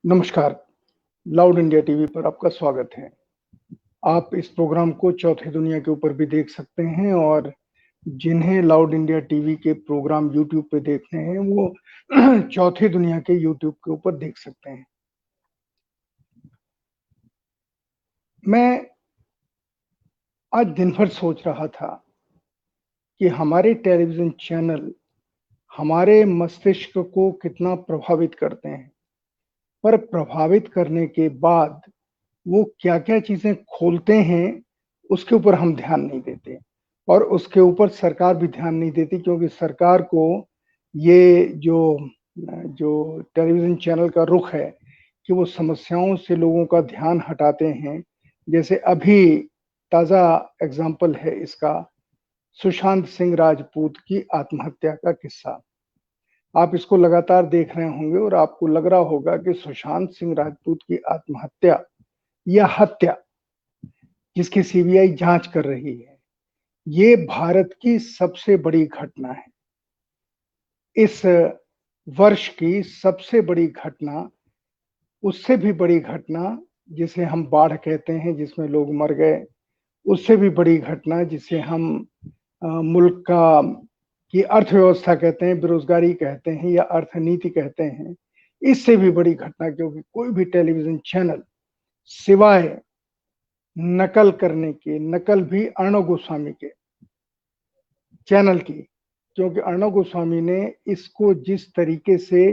नमस्कार, loud India TV पर आपका स्वागत है। आप इस प्रोग्राम को चौथी दुनिया के ऊपर भी देख सकते हैं और जिन्हें लाउड इंडिया टीवी के प्रोग्राम यूट्यूब पे देखने हैं वो चौथी दुनिया के यूट्यूब के ऊपर देख सकते हैं। मैं आज दिन भर सोच रहा था कि हमारे टेलीविज़न चैनल हमारे मस्तिष्क को कितना प्रभावित करते हैं, पर प्रभावित करने के बाद वो क्या-क्या चीज़ें खोलते हैं, उसके ऊपर हम ध्यान नहीं देते और उसके ऊपर सरकार भी ध्यान नहीं देती क्योंकि सरकार को ये जो टेलीविज़न चैनल का रुख है कि वो समस्याओं से लोगों का ध्यान हटाते हैं। जैसे अभी ताज़ा एग्ज़ाम्पल है इसका सुशांत सिंह राजपूत की आत्महत्या का किस्सा। आप इसको लगातार देख रहे होंगे और आपको लग रहा होगा कि सुशांत सिंह राजपूत की आत्महत्या या हत्या जिसकी सीबीआई जांच कर रही है, ये भारत की सबसे बड़ी घटना है। इस वर्ष की सबसे बड़ी घटना, उससे भी बड़ी घटना जिसे हम बाढ़ कहते हैं, जिसमें लोग मर गए, उससे भी बड़ी घटना जिसे हम मुल्क का की अर्थव्यवस्था कहते हैं, बेरोज़गारी कहते हैं या अर्थनीति कहते हैं, इससे भी बड़ी घटना क्योंकि कोई भी टेलीविज़न चैनल सिवाय नकल करने के, नकल भी अर्णव गोस्वामी के चैनल की, क्योंकि अर्णव गोस्वामी ने इसको जिस तरीके से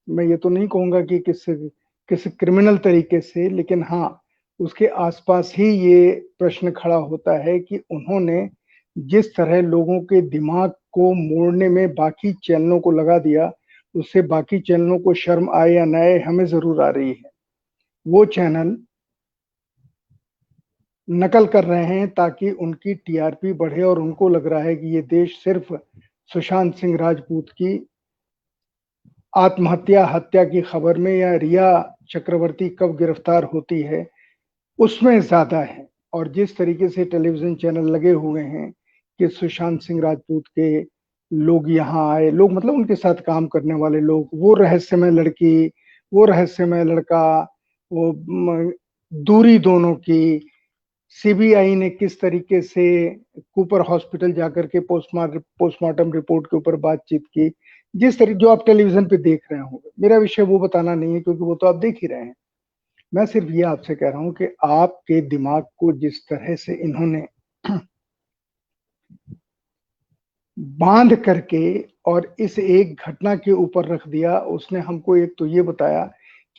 मैं ये तो नहीं कहूँगा कि किस क्रिमिनल तरीके से, लेकिन हाँ, उसके आसपास ही ये प्रश्न खड़ा होता है कि उन्होंने जिस तरह लोगों के दिमाग को मोड़ने में बाकी चैनलों को लगा दिया, उससे बाकी चैनलों को शर्म आए या ना आए, हमें ज़रूर आ रही है। वो चैनल नकल कर रहे हैं ताकि उनकी टीआरपी बढ़े और उनको लग रहा है कि ये देश सिर्फ सुशांत सिंह राजपूत की आत्महत्या, हत्या की खबर में या रिया चक्रवर्ती कब गिरफ्तार होती है, उसमें ज़्यादा है। और जिस तरीके से टेलीविज़न चैनल लगे हुए हैं कि सुशांत सिंह राजपूत के लोग यहाँ आए, लोग मतलब उनके साथ काम करने वाले लोग, वो रहस्यमय लड़की, वो रहस्यमय लड़का, वो दूरी दोनों की, सीबीआई ने किस तरीके से कूपर हॉस्पिटल जाकर के पोस्टमार्टम रिपोर्ट के ऊपर बातचीत की, जिस तरीके जो आप टेलीविज़न पे देख रहे होंगे। मेरा विषय वो बताना नहीं है क्योंकि वो तो आप देख ही रहे हैं। मैं सिर्फ ये आपसे कह रहा हूँ कि आपके दिमाग को जिस तरह से इन्होंने बांध करके और इस एक घटना के ऊपर रख दिया, उसने हमको एक तो ये बताया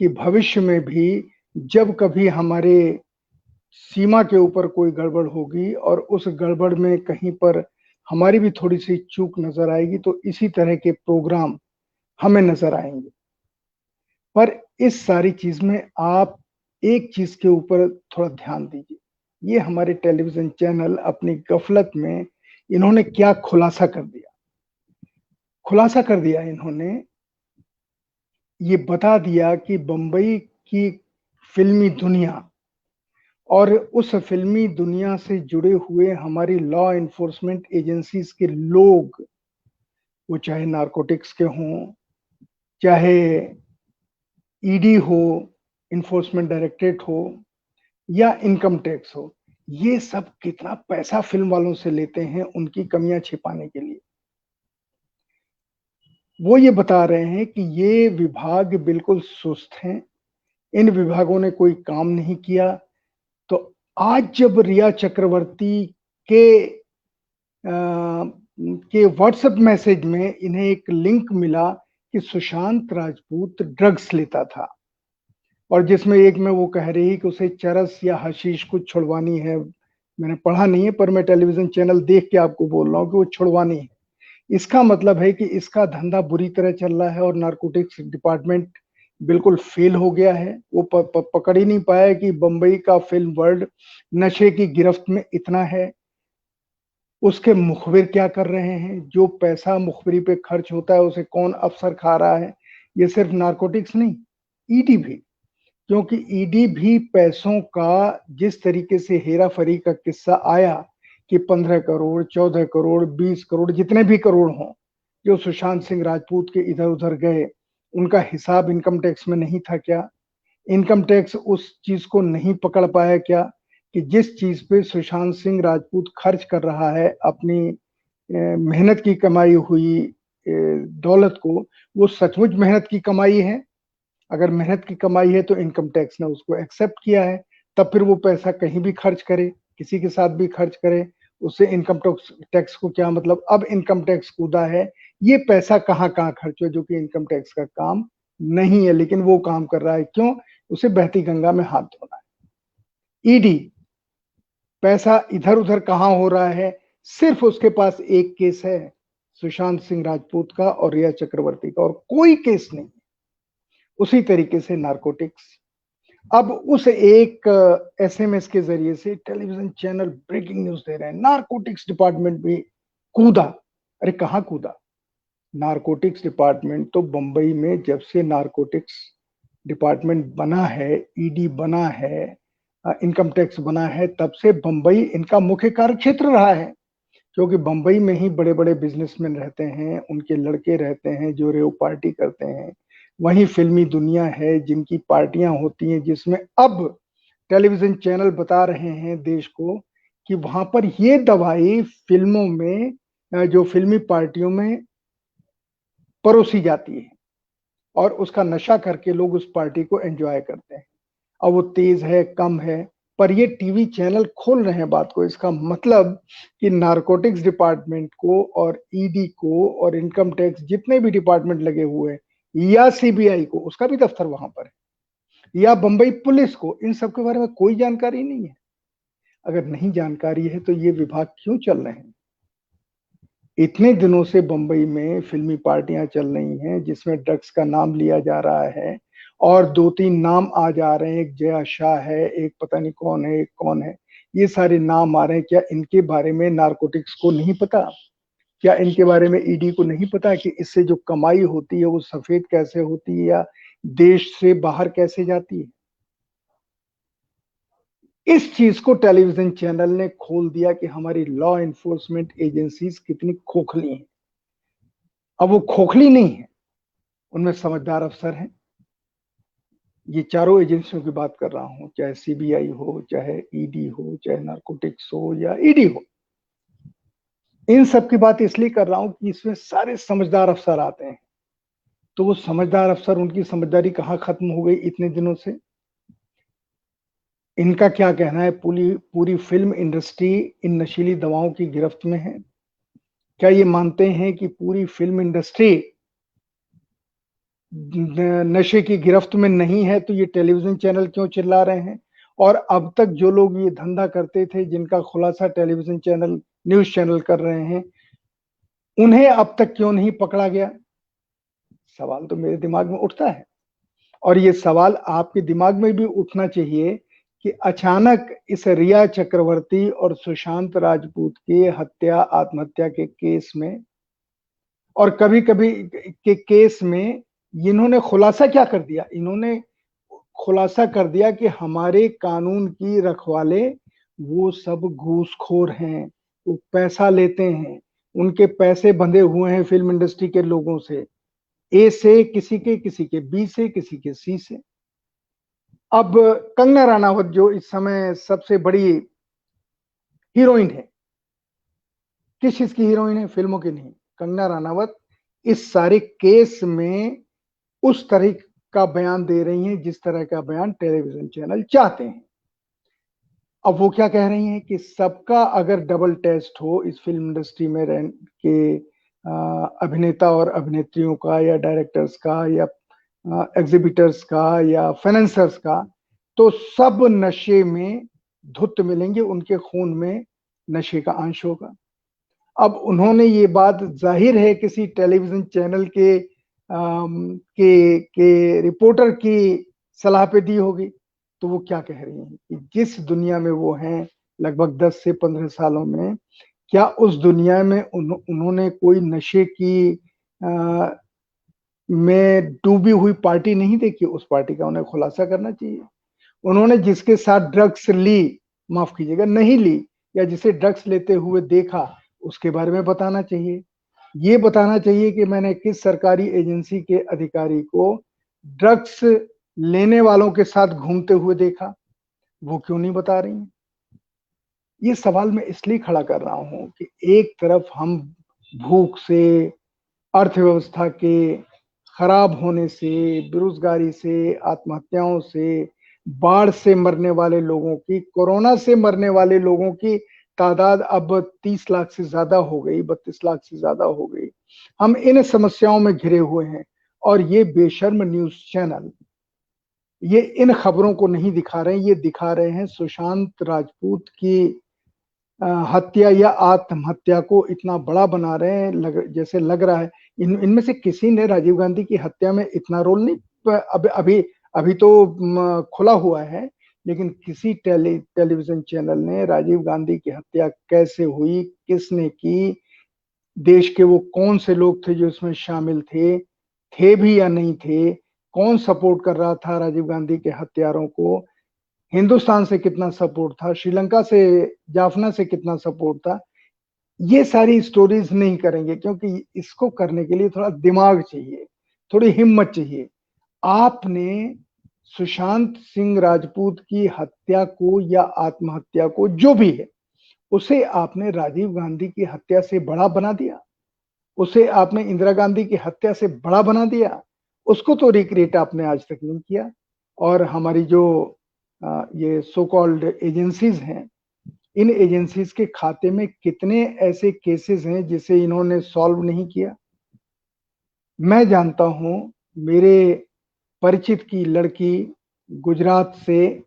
कि भविष्य में भी जब कभी हमारे सीमा के ऊपर कोई गड़बड़ होगी और उस गड़बड़ में कहीं पर हमारी भी थोड़ी-सी चूक नज़र आएगी, तो इसी तरह के प्रोग्राम हमें नज़र आएँगे। पर इस सारी चीज़ में आप एक चीज़ के ऊपर थोड़ा ध्यान दीजिए। ये हमारे टेलीविज़न चैनल अपनी गफ़लत में इन्होंने क्या खुलासा कर दिया। खुलासा कर दिया इन्होंने, ये बता दिया कि बम्बई की फ़िल्मी दुनिया और उस फ़िल्मी दुनिया से जुड़े हुए हमारी लॉ एनफोर्समेंट एजेंसीज़ के लोग, वो चाहे नारकोटिक्स के हों, चाहे ईडी हो, एनफोर्समेंट डायरेक्टरेट हो या इनकम टैक्स हो, ये सब कितना पैसा फ़िल्म वालों से लेते हैं उनकी कमियाँ छिपाने के लिए। वो ये बता रहे हैं कि ये विभाग बिल्कुल सुस्त हैं, इन विभागों ने कोई काम नहीं किया। तो आज जब रिया चक्रवर्ती के व्हाट्सएप मैसेज में इन्हें एक लिंक मिला कि सुशांत राजपूत ड्रग्स लेता था और जिसमें एक में वो कह रही कि उसे चरस या हशीश कुछ छुड़वानी है। मैंने पढ़ा नहीं है पर मैं टेलीविज़न चैनल देख के आपको बोल रहा हूँ कि वो छुड़वानी है। इसका मतलब है कि इसका धंधा बुरी तरह चल रहा है और नारकोटिक्स डिपार्टमेंट बिल्कुल फेल हो गया है। वो पकड़ ही नहीं पाया कि बम्बई का फ़िल्म वर्ल्ड नशे की गिरफ्त में इतना है। उसके मुखबिर क्या कर रहे हैं? जो पैसा मुखबिरी पे खर्च होता है उसे कौन अफ़सर खा रहा है? ये सिर्फ नारकोटिक्स नहीं, ईडी भी। क्योंकि ईडी भी पैसों का जिस तरीके से हेरा-फेरी का किस्सा आया कि 15 करोड़, 14 करोड़, 20 करोड़ जितने भी करोड़ हों, जो सुशांत सिंह राजपूत के इधर-उधर गए, उनका हिसाब इनकम टैक्स में नहीं था क्या? इनकम टैक्स उस चीज को नहीं पकड़ पाया क्या कि जिस चीज पे सुशांत सिंह राजपूत खर्च कर रहा है अपनी मेहनत की कमाई हुई दौलत को, वो सचमुच मेहनत की कमाई है? अगर मेहनत की कमाई है तो इनकम टैक्स ने उसको एक्सेप्ट किया है, तब फिर वो पैसा कहीं भी खर्च करे, किसी के साथ भी खर्च करे, उससे इनकम टैक्स टैक्स को क्या मतलब? अब इनकम टैक्स कूदा है, ये पैसा कहाँ कहाँ खर्च हुआ जो कि इनकम टैक्स का काम नहीं है, लेकिन वो काम कर रहा है। क्यों? उसे बहती गंगा में हाथ धोना है। ईडी पैसा इधर उधर कहाँ हो रहा है, सिर्फ उसके पास एक केस है, सुशांत सिंह राजपूत का और रिया चक्रवर्ती का, और कोई केस नहीं। उसी तरीके से नारकोटिक्स, अब उस एक एसएमएस के जरिए से टेलीविजन चैनल ब्रेकिंग न्यूज दे रहे हैं, नारकोटिक्स डिपार्टमेंट भी कूदा। अरे कहाँ कूदा? नारकोटिक्स डिपार्टमेंट तो बंबई में जब से नारकोटिक्स डिपार्टमेंट बना है, ईडी बना है, इनकम टैक्स बना है, तब से बंबई इनका मुख्य कार्य क्षेत्र रहा है, क्योंकि बंबई में ही बड़े बड़े बिजनेसमैन रहते हैं, उनके लड़के रहते हैं जो रेव पार्टी करते हैं। वहीं फिल्मी दुनिया है जिनकी पार्टियां होती हैं, जिसमें अब टेलीविजन चैनल बता रहे हैं देश को कि वहां पर ये दवाई फिल्मों में, जो फिल्मी पार्टियों में परोसी जाती है और उसका नशा करके लोग उस पार्टी को एंजॉय करते हैं। अब वो तेज है, कम है, पर ये टीवी चैनल खोल रहे हैं बात को। इसका मतलब कि नारकोटिक्स डिपार्टमेंट को और ईडी को और इनकम टैक्स जितने भी डिपार्टमेंट लगे हुए हैं, या सीबीआई को, उसका भी दफ्तर वहां पर है, या बंबई पुलिस को, इन सब के बारे में कोई जानकारी नहीं है। अगर नहीं जानकारी है तो ये विभाग क्यों चल रहे हैं? इतने दिनों से बंबई में फिल्मी पार्टियां चल रही हैं जिसमें ड्रग्स का नाम लिया जा रहा है, और दो तीन नाम आ जा रहे हैं, एक जया शाह है, एक पता नहीं कौन है, एक कौन है, ये सारे नाम आ रहे हैं। क्या इनके बारे में नारकोटिक्स को नहीं पता? क्या इनके बारे में ईडी को नहीं पता कि इससे जो कमाई होती है वो सफेद कैसे होती है या देश से बाहर कैसे जाती है? इस चीज को टेलीविजन चैनल ने खोल दिया कि हमारी लॉ एनफोर्समेंट एजेंसीज कितनी खोखली हैं। अब वो खोखली नहीं है, उनमें समझदार अफसर हैं। ये चारों एजेंसियों की बात कर रहा हूं, चाहे सीबीआई हो, चाहे ईडी हो, चाहे नारकोटिक्स हो या ईडी हो। इन सब की बात इसलिए कर रहा हूं कि इसमें सारे समझदार अफसर आते हैं। तो वो समझदार अफसर, उनकी समझदारी कहां खत्म हो गई इतने दिनों से? इनका क्या कहना है पूरी पूरी फिल्म इंडस्ट्री इन नशीली दवाओं की गिरफ्त में है? क्या ये मानते हैं कि पूरी फिल्म इंडस्ट्री नशे की गिरफ्त में नहीं है, तो ये टेलीविजन चैनल क्यों चिल्ला रहे हैं? और अब तक जो लोग ये धंधा करते थे, जिनका खुलासा टेलीविजन चैनल, न्यूज चैनल कर रहे हैं, उन्हें अब तक क्यों नहीं पकड़ा गया? सवाल तो मेरे दिमाग में उठता है, और ये सवाल आपके दिमाग में भी उठना चाहिए कि अचानक इस रिया चक्रवर्ती और सुशांत राजपूत के हत्या आत्महत्या के केस में, और कभी कभी के केस में, इन्होंने खुलासा क्या कर दिया? इन्होंने खुलासा कर दिया कि हमारे कानून की रखवाले वो सब घूसखोर हैं, वो पैसा लेते हैं, उनके पैसे बंधे हुए हैं फिल्म इंडस्ट्री के लोगों से, ए से किसी के बी से, किसी के सी से। अब कंगना रनावत जो इस समय सबसे बड़ी हीरोइन है, किस चीज की हीरोइन है? फिल्मों की नहीं। कंगना रनावत इस सारे केस में उस तरह का बयान दे रही हैं जिस तरह का बयान टेलीविजन चैनल चाहते हैं। अब वो क्या कह रही हैं कि सबका अगर डबल टेस्ट हो इस फिल्म इंडस्ट्री में रह के, अभिनेता और अभिनेत्रियों का या डायरेक्टर्स का या एग्जिबिटर्स का या फाइनेंसर्स का, तो सब नशे में धुत मिलेंगे, उनके खून में नशे का अंश होगा। अब उन्होंने ये बात जाहिर है किसी टेलीविजन चैनल के रिपोर्टर की सलाह पे दी होगी। तो वो क्या कह रही हैं कि जिस दुनिया में वो हैं लगभग 10 से 15 सालों में, क्या उस दुनिया में उन्होंने कोई नशे की में डूबी हुई पार्टी नहीं देखी? उस पार्टी का उन्हें खुलासा करना चाहिए। उन्होंने जिसके साथ ड्रग्स ली, माफ कीजिएगा नहीं ली, या जिसे ड्रग्स लेते हुए देखा, उसके बारे में बताना चाहिए। ये बताना चाहिए कि मैंने किस सरकारी एजेंसी के अधिकारी को ड्रग्स लेने वालों के साथ घूमते हुए देखा, वो क्यों नहीं बता रही हैं? ये सवाल मैं इसलिए खड़ा कर रहा हूँ कि एक तरफ हम भूख से, अर्थव्यवस्था के खराब होने से, बेरोज़गारी से, आत्महत्याओं से, बाढ़ से मरने वाले लोगों की, कोरोना से मरने वाले लोगों की तादाद अब 30 लाख से ज़्यादा हो गई, 32 लाख से ज़्यादा हो गई। हम इन समस्याओं में घिरे हुए हैं और ये बेशर्म न्यूज़ चैनल ये इन खबरों को नहीं दिखा रहे हैं, ये दिखा रहे हैं सुशांत राजपूत की हत्या या आत्महत्या को इतना बड़ा बना रहे हैं, जैसे लग रहा है इनमें से किसी ने राजीव गांधी की हत्या में इतना रोल नहीं अभी अभी तो खुला हुआ है, लेकिन किसी टेलीविजन चैनल ने राजीव गांधी की हत्या कैसे हुई, किसने की, देश के वो कौन से लोग थे जो इसमें शामिल थे भी या नहीं थे, कौन सपोर्ट कर रहा था राजीव गांधी के हत्यारों को, हिंदुस्तान से कितना सपोर्ट था, श्रीलंका से, जाफना से कितना सपोर्ट था, ये सारी स्टोरीज नहीं करेंगे क्योंकि इसको करने के लिए थोड़ा दिमाग चाहिए, थोड़ी हिम्मत चाहिए। आपने सुशांत सिंह राजपूत की हत्या को या आत्महत्या को जो भी है, उसे आपने राजीव गांधी की हत्या से बड़ा बना दिया, उसे आपने इंदिरा गांधी की हत्या से बड़ा बना दिया, उसको तो रिक्रिएट आपने आज तक नहीं किया। और हमारी जो ये सो कॉल्ड एजेंसीज हैं, इन एजेंसीज के खाते में कितने ऐसे केसेस हैं जिसे इन्होंने सॉल्व नहीं किया। मैं जानता हूं, मेरे परिचित की लड़की गुजरात से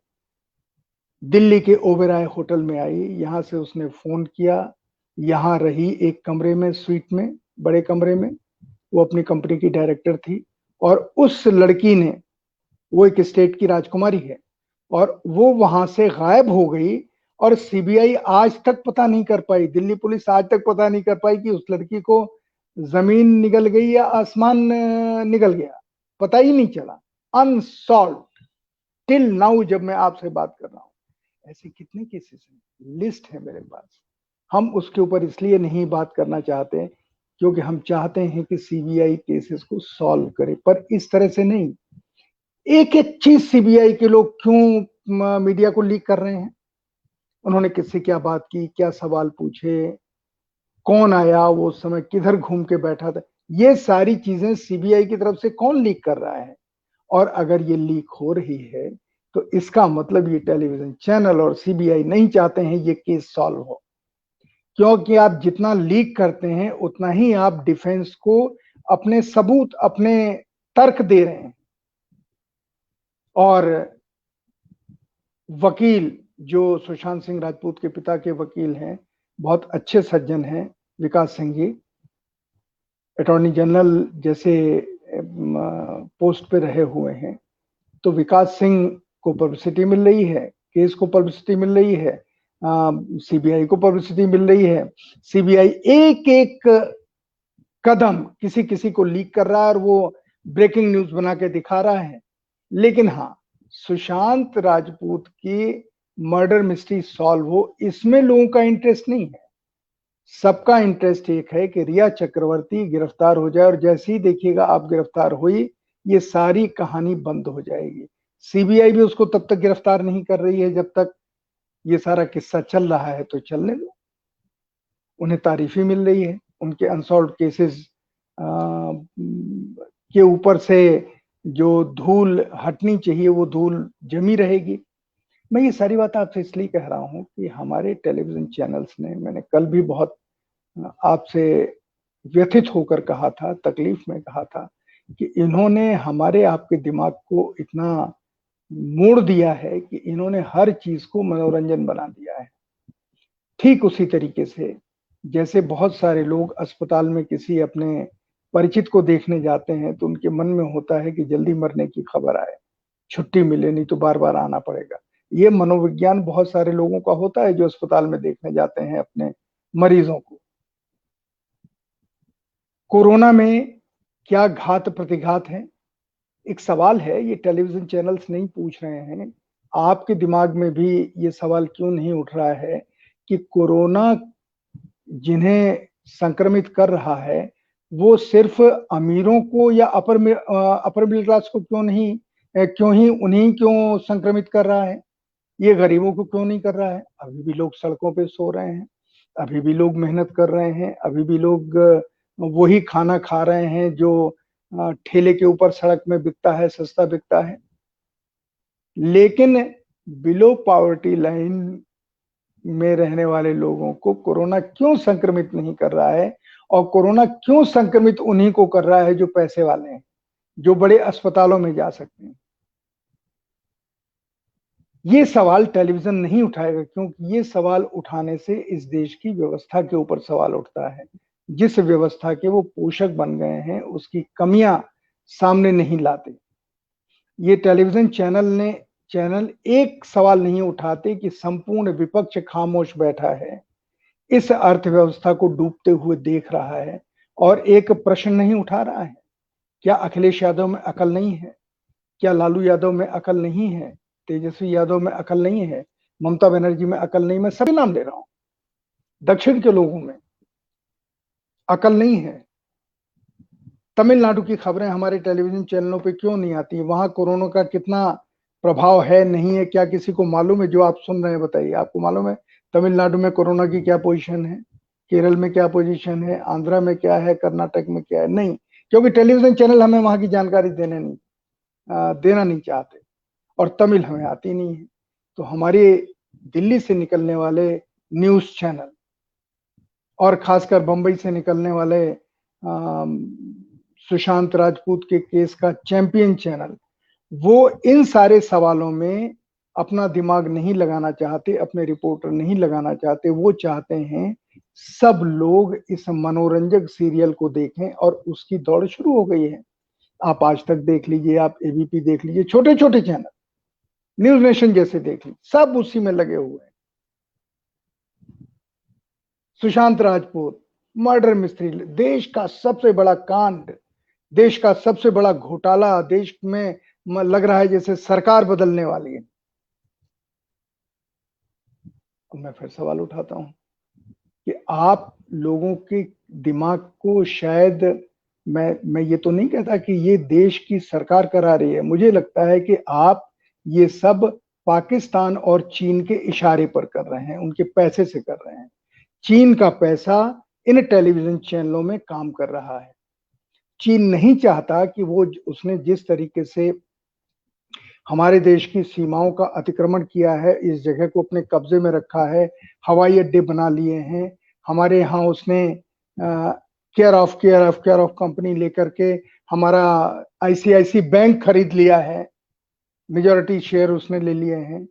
दिल्ली के ओबेरॉय होटल में आई, यहां से उसने फोन किया, यहां रही एक कमरे में, स्वीट में, बड़े कमरे में, वो अपनी कंपनी की डायरेक्टर थी और उस लड़की ने, वो एक स्टेट की राजकुमारी है और वो वहां से गायब हो गई और सीबीआई आज तक पता नहीं कर पाई, दिल्ली पुलिस आज तक पता नहीं कर पाई कि उस लड़की को जमीन निगल गई या आसमान निगल गया, पता ही नहीं चला, अनसॉल्व टिल नाउ जब मैं आपसे बात कर रहा हूं। ऐसे कितने केसेस हैं, लिस्ट है मेरे पास। हम उसके ऊपर इसलिए नहीं बात करना चाहते क्योंकि हम चाहते हैं कि सीबीआई केसेस को सॉल्व करे, पर इस तरह से नहीं। एक एक चीज सीबीआई के लोग क्यों मीडिया को लीक कर रहे हैं, उन्होंने किससे क्या बात की, क्या सवाल पूछे, कौन आया, वो समय किधर घूम के बैठा था, ये सारी चीजें सीबीआई की तरफ से कौन लीक कर रहा है। और अगर ये लीक हो रही है तो इसका मतलब ये टेलीविजन चैनल और सीबीआई नहीं चाहते हैं ये केस सॉल्व हो, क्योंकि आप जितना लीक करते हैं उतना ही आप डिफेंस को अपने सबूत, अपने तर्क दे रहे हैं। और वकील जो सुशांत सिंह राजपूत के पिता के वकील हैं, बहुत अच्छे सज्जन हैं, विकास सिंह जी, अटॉर्नी जनरल जैसे पोस्ट पे रहे हुए हैं, तो विकास सिंह को पब्लिसिटी मिल रही है, केस को पब्लिसिटी मिल रही है, सीबीआई को पब्लिसिटी मिल रही है, सीबीआई एक एक कदम किसी किसी को लीक कर रहा है और वो ब्रेकिंग न्यूज बना के दिखा रहा है। लेकिन हाँ, सुशांत राजपूत की मर्डर मिस्ट्री सॉल्व हो, इसमें लोगों का इंटरेस्ट नहीं है। सबका इंटरेस्ट एक है कि रिया चक्रवर्ती गिरफ्तार हो जाए और जैसे ही देखिएगा आप गिरफ्तार हुई, ये सारी कहानी बंद हो जाएगी। सीबीआई भी उसको तब तक गिरफ्तार नहीं कर रही है जब तक ये सारा किस्सा चल रहा है, तो चलने दो। उन्हें तारीफी मिल रही है, उनके अनसॉल्व केसेस के ऊपर से जो धूल हटनी चाहिए वो धूल जमी रहेगी। मैं ये सारी बात आपसे इसलिए कह रहा हूं कि हमारे टेलीविजन चैनल्स ने, मैंने कल भी बहुत आपसे व्यथित होकर कहा था, तकलीफ में कहा था कि इन्होंने हमारे आपके दिमाग को इतना मोड़ दिया है कि इन्होंने हर चीज को मनोरंजन बना दिया है। ठीक उसी तरीके से जैसे बहुत सारे लोग अस्पताल में किसी अपने परिचित को देखने जाते हैं तो उनके मन में होता है कि जल्दी मरने की खबर आए, छुट्टी मिले, नहीं तो बार बार आना पड़ेगा। ये मनोविज्ञान बहुत सारे लोगों का होता है जो अस्पताल में देखने जाते हैं अपने मरीजों को। कोरोना में क्या घात प्रतिघात है, एक सवाल है, ये टेलीविजन चैनल्स नहीं पूछ रहे हैं। आपके दिमाग में भी ये सवाल क्यों नहीं उठ रहा है कि कोरोना जिन्हें संक्रमित कर रहा है वो सिर्फ अमीरों को या अपर मिडिल क्लास को क्यों ही उन्हीं क्यों संक्रमित कर रहा है? ये गरीबों को क्यों नहीं कर रहा है? अभी भी लोग सड़कों पे सो रहे हैं, अभी भी लोग मेहनत कर रहे हैं, अभी भी लोग वही खाना खा रहे हैं जो ठेले के ऊपर सड़क में बिकता है, सस्ता बिकता है। लेकिन बिलो पॉवर्टी लाइन में रहने वाले लोगों को कोरोना क्यों संक्रमित नहीं कर रहा है? और कोरोना क्यों संक्रमित उन्हीं को कर रहा है जो पैसे वाले हैं, जो बड़े अस्पतालों में जा सकते हैं? ये सवाल टेलीविजन नहीं उठाएगा, क्योंकि ये सवाल उठाने से इस देश की व्यवस्था के ऊपर सवाल उठता है। जिस व्यवस्था के वो पोषक बन गए हैं, उसकी कमियां सामने नहीं लाते। ये टेलीविजन चैनल एक सवाल नहीं उठाते कि संपूर्ण विपक्ष खामोश बैठा है, इस अर्थव्यवस्था को डूबते हुए देख रहा है और एक प्रश्न नहीं उठा रहा है। क्या अखिलेश यादव में अकल नहीं है? क्या लालू यादव में अकल नहीं है? तेजस्वी यादव में अकल नहीं है? ममता बनर्जी में अकल नहीं? मैं सभी नाम ले रहा हूं। दक्षिण के लोगों में अकल नहीं है। तमिलनाडु की खबरें हमारे टेलीविजन चैनलों पे क्यों नहीं आती? वहां कोरोना का कितना प्रभाव है, नहीं है, क्या किसी को मालूम है? जो आप सुन रहे हैं बताइए, आपको मालूम है तमिलनाडु में कोरोना की क्या पोजीशन है, केरल में क्या पोजीशन है, आंध्रा में क्या है, कर्नाटक में क्या है? नहीं, क्योंकि टेलीविजन चैनल हमें वहां की जानकारी देना नहीं चाहते और तमिल हमें आती नहीं है। तो हमारे दिल्ली से निकलने वाले न्यूज चैनल और खासकर बंबई से निकलने वाले सुशांत राजपूत के केस का चैंपियन चैनल, वो इन सारे सवालों में अपना दिमाग नहीं लगाना चाहते, अपने रिपोर्टर नहीं लगाना चाहते। वो चाहते हैं सब लोग इस मनोरंजक सीरियल को देखें और उसकी दौड़ शुरू हो गई है। आप आज तक देख लीजिए, आप एबीपी देख लीजिए, छोटे छोटे चैनल, न्यूज नेशन जैसे देख लीजिए, सब उसी में लगे हुए हैं। सुशांत राजपूत मर्डर मिस्ट्री, देश का सबसे बड़ा कांड, देश का सबसे बड़ा घोटाला, देश में लग रहा है जैसे सरकार बदलने वाली है। मैं फिर सवाल उठाता हूं कि आप लोगों के दिमाग को शायद, मैं ये तो नहीं कहता कि ये देश की सरकार करा रही है, मुझे लगता है कि आप ये सब पाकिस्तान और चीन के इशारे पर कर रहे हैं, उनके पैसे से कर रहे हैं। चीन का पैसा इन टेलीविजन चैनलों में काम कर रहा है। चीन नहीं चाहता कि उसने जिस तरीके से हमारे देश की सीमाओं का अतिक्रमण किया है, इस जगह को अपने कब्जे में रखा है, हवाई अड्डे बना लिए हैं, हमारे यहाँ उसने केयर ऑफ कंपनी लेकर के हमारा आईसीआईसी बैंक खरीद लिया है, मेजॉरिटी शेयर उसने ले लिए हैं।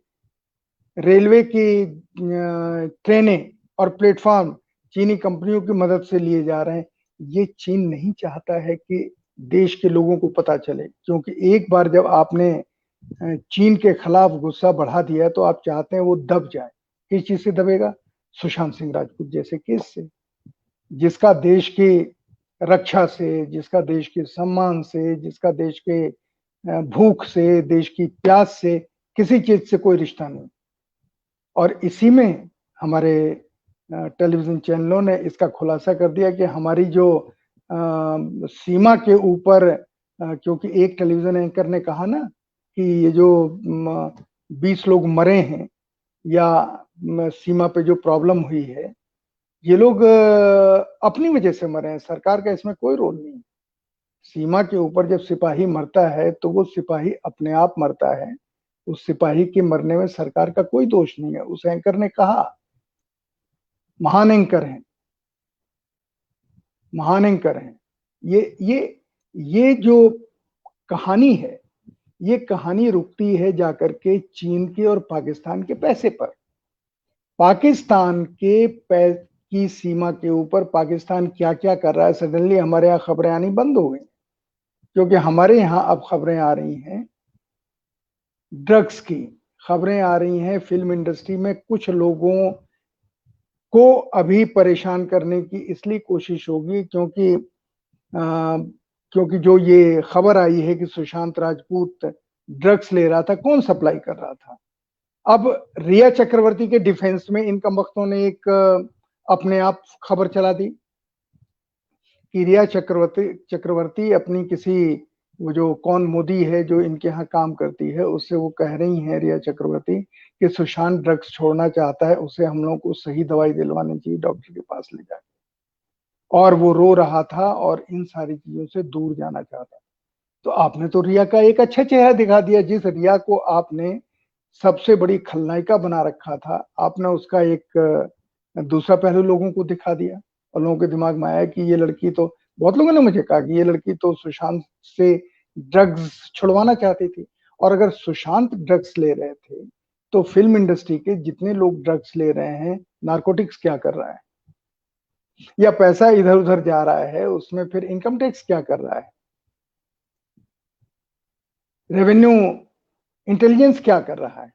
रेलवे की ट्रेनें और प्लेटफॉर्म चीनी कंपनियों की मदद से लिए जा रहे हैं। ये चीन नहीं चाहता है कि देश के लोगों को पता चले, क्योंकि एक बार जब आपने चीन के खिलाफ गुस्सा बढ़ा दिया तो आप चाहते हैं वो दब जाए। किस चीज से दबेगा? सुशांत सिंह राजपूत जैसे केस से, जिसका देश की रक्षा से, जिसका देश के सम्मान से, जिसका देश के भूख से, देश की प्यास से, किसी चीज से कोई रिश्ता नहीं। और इसी में हमारे टेलीविजन चैनलों ने इसका खुलासा कर दिया कि हमारी जो सीमा के ऊपर, क्योंकि एक टेलीविजन एंकर ने कहा ना कि ये जो 20 लोग मरे हैं या सीमा पे जो प्रॉब्लम हुई है, ये लोग अपनी वजह से मरे हैं, सरकार का इसमें कोई रोल नहीं। सीमा के ऊपर जब सिपाही मरता है तो वो सिपाही अपने आप मरता है, उस सिपाही के मरने में सरकार का कोई दोष नहीं है। उस एंकर ने कहा, महान एंकर हैं, महान एंकर हैं। ये जो कहानी है, ये कहानी रुकती है जाकर के चीन के और पाकिस्तान के पैसे पर। पाकिस्तान की सीमा के ऊपर पाकिस्तान क्या क्या कर रहा है, सडनली हमारे यहाँ खबरें आनी बंद हो गई, क्योंकि हमारे यहाँ अब खबरें आ रही हैं ड्रग्स की, खबरें आ रही हैं फिल्म इंडस्ट्री में कुछ लोगों को अभी परेशान करने की इसलिए कोशिश होगी क्योंकि जो ये खबर आई है कि सुशांत राजपूत ड्रग्स ले रहा था, कौन सप्लाई कर रहा था? अब रिया चक्रवर्ती के डिफेंस में इन कमबख्तों ने एक अपने आप खबर चला दी। कि रिया चक्रवर्ती अपनी किसी, वो जो कौन मोदी है जो इनके यहाँ काम करती है, उससे वो कह रही हैं रिया चक्रवर्ती कि सुशांत ड्रग्स छोड़ना चाहता है, उसे हम लोगों को सही दवाई दिलवानी चाहिए, डॉक्टर के पास ले जाके। और वो रो रहा था और इन सारी चीजों से दूर जाना चाहता। तो आपने तो रिया का एक अच्छा चेहरा दिखा दिया। जिस रिया को आपने सबसे बड़ी खलनायिका बना रखा था, आपने उसका एक दूसरा पहलू लोगों को दिखा दिया और लोगों के दिमाग में आया कि ये लड़की तो, बहुत लोगों ने मुझे कहा कि ये लड़की तो सुशांत से ड्रग्स छुड़वाना चाहती थी। और अगर सुशांत ड्रग्स ले रहे थे तो फिल्म इंडस्ट्री के जितने लोग ड्रग्स ले रहे हैं, नारकोटिक्स क्या कर रहा है, या पैसा इधर उधर जा रहा है, उसमें फिर इनकम टैक्स क्या कर रहा है, रेवेन्यू इंटेलिजेंस क्या कर रहा है।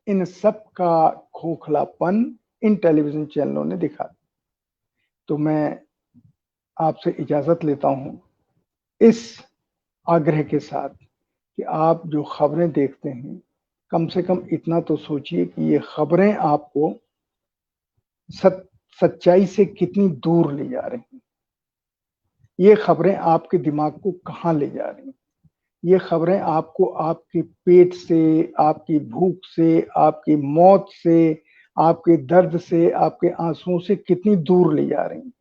इन सब का खोखलापन इन टेलीविजन चैनलों ने दिखा। तो मैं आपसे इजाजत लेता हूं इस आग्रह के साथ कि आप जो खबरें देखते हैं, कम से कम इतना तो सोचिए कि ये खबरें आपको सच्चाई से कितनी दूर ले जा रही हैं। ये खबरें आपके दिमाग को कहां ले जा रही हैं। ये खबरें आपको आपके पेट से, आपकी भूख से, आपकी मौत से, आपके दर्द से, आपके आंसुओं से कितनी दूर ले जा रही हैं।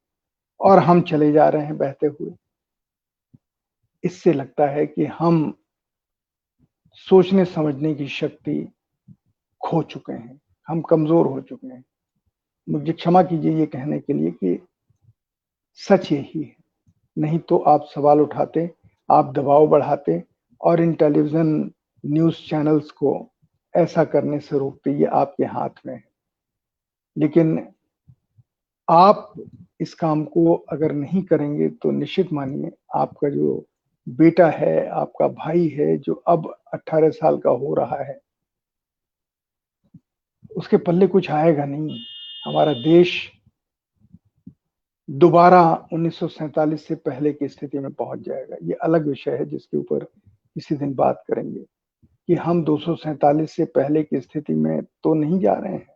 और हम चले जा रहे हैं बहते हुए। इससे लगता है कि हम सोचने समझने की शक्ति खो चुके हैं, हम कमजोर हो चुके हैं। मुझे क्षमा कीजिए ये कहने के लिए कि सच यही है। नहीं तो आप सवाल उठाते, आप दबाव बढ़ाते और इन टेलीविजन न्यूज चैनल्स को ऐसा करने से रोकते। ये आपके हाथ में है। लेकिन आप इस काम को अगर नहीं करेंगे तो निश्चित मानिए आपका जो बेटा है, आपका भाई है, जो अब 18 साल का हो रहा है, उसके पल्ले कुछ आएगा नहीं। हमारा देश दोबारा 1947 से पहले की स्थिति में पहुंच जाएगा। ये अलग विषय है जिसके ऊपर किसी दिन बात करेंगे कि हम 247 से पहले की स्थिति में तो नहीं जा रहे हैं।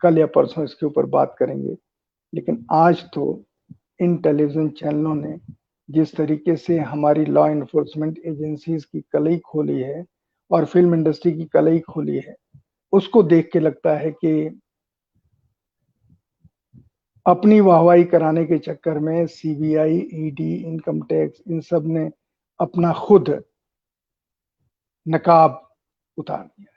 कल या परसों इसके ऊपर बात करेंगे। लेकिन आज तो इन टेलीविजन चैनलों ने जिस तरीके से हमारी लॉ एनफोर्समेंट एजेंसीज की कलई खोली है और फिल्म इंडस्ट्री की कलई खोली है, उसको देख के लगता है कि अपनी वाहवाही कराने के चक्कर में सीबीआई, ईडी, इनकम टैक्स, इन सब ने अपना खुद नकाब उतार दिया।